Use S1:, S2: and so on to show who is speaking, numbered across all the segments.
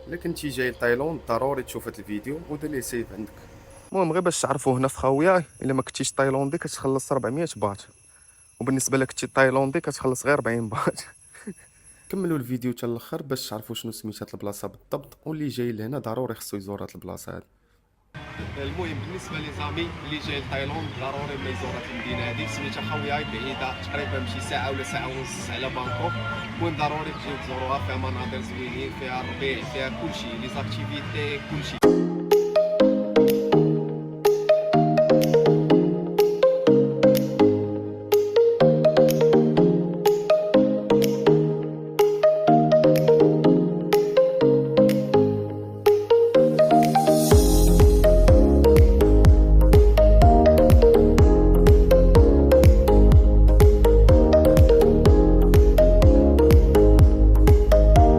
S1: الا كنتي جاي لتايلاند ضروري تشوف هذا الفيديو ودير ليه سيف عندك. المهم غير باش تعرفوا، هنا في خاوية الا ما كنتيش تايلاندي كتخلص 400 باط، وبالنسبه لك كنتي تايلاندي كتخلص غير 40 باط. كملوا الفيديو حتى الاخر باش تعرفوا شنو سميت هاد البلاصه بالضبط، واللي جاي لهنا ضروري خصو يزور هاد البلاصه هادي. المهم بالنسبه لي زامي اللي جاي لتايلاند ضروري ما يزور هاد المدينه هادي، سميتها خاوياي، بعيده تقريبا شي ساعه ولا ساعه ونص على بانكوك. المهم ضروري تجيو تزوروها، فيها مناظر زوينين، فيها الربيع، فيها كلشي لي زاكتيفيتي كلشي.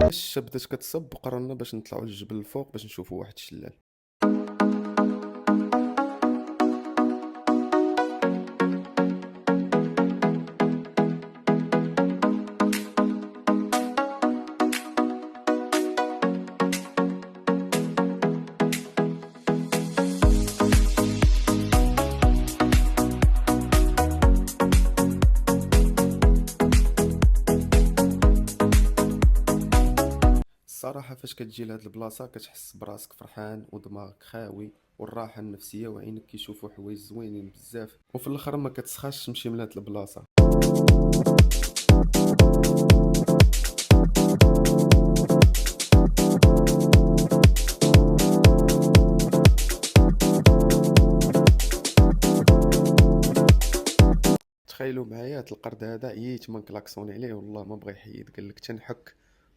S1: الشتا بدات كتصب وقررنا باش نطلعوا للجبل الفوق باش نشوفوا واحد الشلال. الصراحه فاش كتجي لهاد البلاصه كتحس براسك فرحان ودماغك خاوي، والراحه النفسيه وعينك كيشوفوا حوايج زوينين بزاف، وفي الاخر ما كتسخاش تمشي من هاد البلاصه. تخيلوا معايا هاد القرد هذا عييت من كلاكسوني عليه والله ما بغى يحيد، قال لك تنحك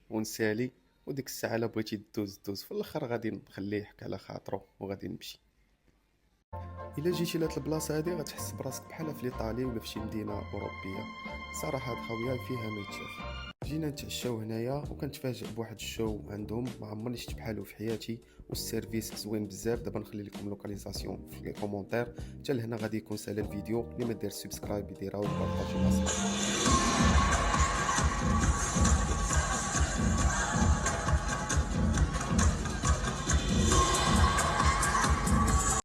S1: ونسالي، وديك الساعه الا بغيتي دوز في الاخر غادي نخليه يحك على خاطرو وغادي نمشي. الا جيتي لهاد البلاصه هادي غتحس براسك بحال في ايطالي ولا في شي مدينه اوروبيه. صراحه هاد خويا فيها ما يتشاف. جينا نتعشاو هنايا وكنتفاجئ بواحد الشو عندهم ما عمرني شفت بحالو في حياتي، والسيرفيس زوين بزاف. دابا نخلي لكم لوكاليزاسيون في لي كومونتير. حتى لهنا غادي يكون سالا الفيديو، اللي ما دير سبسكرايب يديرها وبارطاجيوها.